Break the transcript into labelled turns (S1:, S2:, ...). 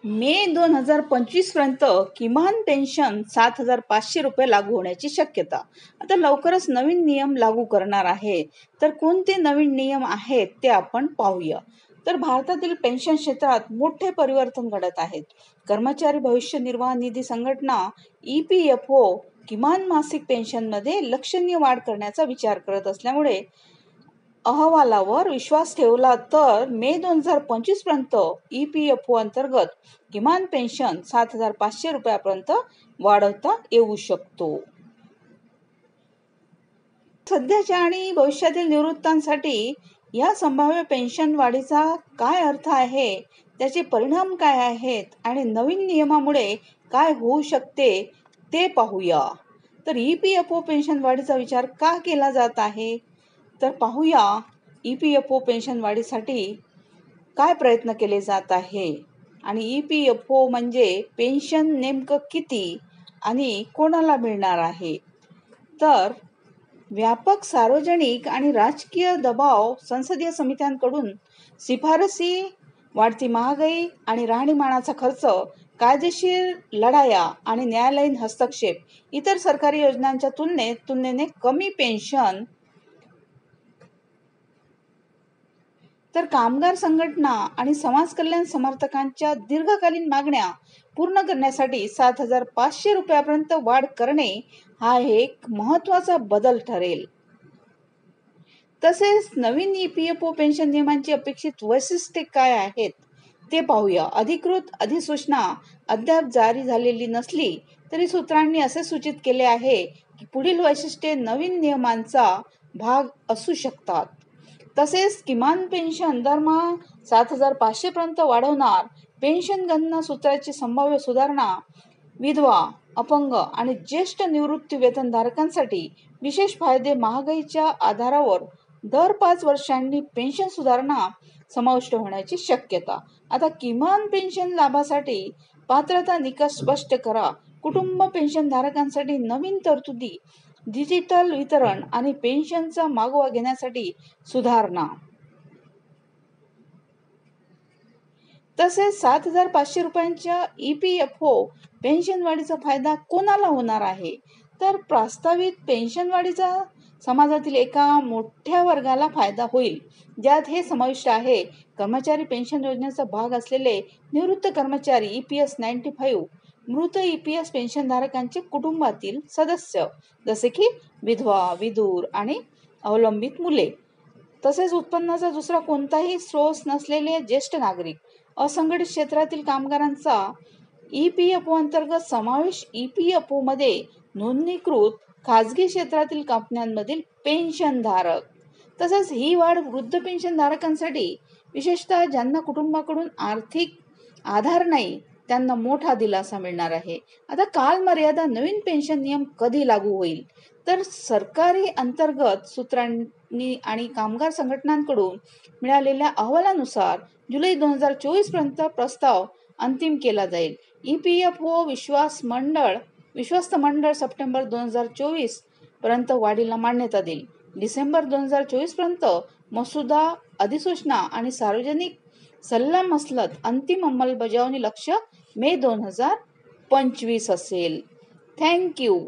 S1: मे 2025 पर्यंत किमान पेन्शन 7,500 रुपये लागू होण्याची शक्यता. आता लवकरच नवीन नियम लागू करणार आहे. तर कोणते नवीन नियम आहेत ते आपण पाहूया. तर भारतातील पेन्शन क्षेत्रात मोठे परिवर्तन घडत आहेत. कर्मचारी भविष्य निर्वाह निधी संघटना EPFO किमान मासिक पेन्शनमध्ये लक्षणीय वाढ करण्याचा विचार करत असल्यामुळे अहवालावर विश्वास ठेवला तर मे 2025 पर्यंत EPFO अंतर्गत किमान पेन्शन 7,500 रुपयापर्यंत वाढवता येऊ शकतो. सध्याच्या आणि भविष्यातील निवृत्तांसाठी या संभाव्य पेन्शन वाढीचा काय अर्थ आहे, त्याचे परिणाम काय आहेत आणि नवीन नियमामुळे काय होऊ शकते ते पाहूया. तर EPFO पेन्शन वाढीचा विचार का केला जात आहे, तर पाहूया EPFO पेन्शन वाढीसाठी काय प्रयत्न केले जात आहे आणि EPFO म्हणजे पेन्शन नेमकं किती आणि कोणाला मिळणार आहे. तर व्यापक सार्वजनिक आणि राजकीय दबाव, संसदीय समित्यांकडून शिफारसी, वाढती महागाई आणि राहणीमानाचा खर्च, कायदेशीर लढाया आणि न्यायालयीन हस्तक्षेप, इतर सरकारी योजनांच्या तुलनेने कमी पेन्शन, तर कामगार संघटना आणि समाज कल्याण समर्थकांच्या दीर्घकालीन मागण्या पूर्ण करण्यासाठी 7,500 रुपयापर्यंत वाढ करणे हा एक महत्त्वाचा बदल ठरेल. तसेच नवीन EPFO पेन्शन नियमांची अपेक्षित वैशिष्ट्ये काय आहेत ते पाहूया. अधिकृत अधिसूचना अद्याप जारी झालेली नसली तरी सूत्रांनी असे सूचित केले आहे की पुढील वैशिष्ट्ये नवीन नियमांचा भाग असू शकतात. तसेच किमान पेन्शन दरमहा 7,500 पर्यंत वाढवणार, पेन्शन गणना सूत्राची संभाव्य सुधारणा, विधवा, अपंग आणि ज्येष्ठ निवृत्ती वेतनधारकांसाठी विशेष फायदे, महागाईच्या आधारावर दर 5 वर्षांनी पेन्शन सुधारणा समाविष्ट होण्याची शक्यता. आता किमान पेन्शन लाभासाठी पात्रता निकष स्पष्ट करा, कुटुंब पेन्शनधारकांसाठी नवीन तरतुदी, डिजिटल वितरण आणि पेन्शनचा मागोवा घेण्यासाठी सुधारणा. तसेच 7,500 रुपयांच्या EPFO पेन्शन वाढीचा फायदा कोणाला होणार आहे, तर प्रस्तावित पेन्शन वाढीचा समाजातील एका मोठ्या वर्गाला फायदा होईल. ज्यात हे समाविष्ट आहे: कर्मचारी पेन्शन योजनेचा भाग असलेले निवृत्त कर्मचारी EPS 95, मृत EPS पेन्शनधारकांचे कुटुंबातील सदस्य जसे की विधवा, विधूर आणि अवलंबित मुले, तसेच उत्पन्नाचा दुसरा कोणताही स्रोत नसलेले ज्येष्ठ नागरिक, असंघटित क्षेत्रातील कामगारांचा EPFO अंतर्गत समावेश, EPFO मध्ये नोंदणीकृत खाजगी क्षेत्रातील कंपन्यांमधील पेन्शनधारक. तसेच ही वाढ वृद्ध पेन्शनधारकांसाठी, विशेषतः ज्यांना कुटुंबाकडून आर्थिक आधार नाही, त्यांना मोठा दिलासा मिळणार आहे. आता कालमर्यादा, नवीन पेन्शन नियम कधी लागू होईल, तर सरकारी अंतर्गत सूत्रांनी आणि कामगार संघटनांकडून मिळालेल्या अहवालानुसार जुलै 2024 पर्यंत प्रस्ताव अंतिम केला जाईल. EPFO विश्वस्त मंडळ सप्टेंबर 2024 पर्यंत वाढीला मान्यता देईल. डिसेंबर 2024 पर्यंत मसुदा, अधिसूचना आणि सार्वजनिक सल्लामसलत अंतिम अंमलबजावणी लक्ष्य मे 2025 असेल. Thank you.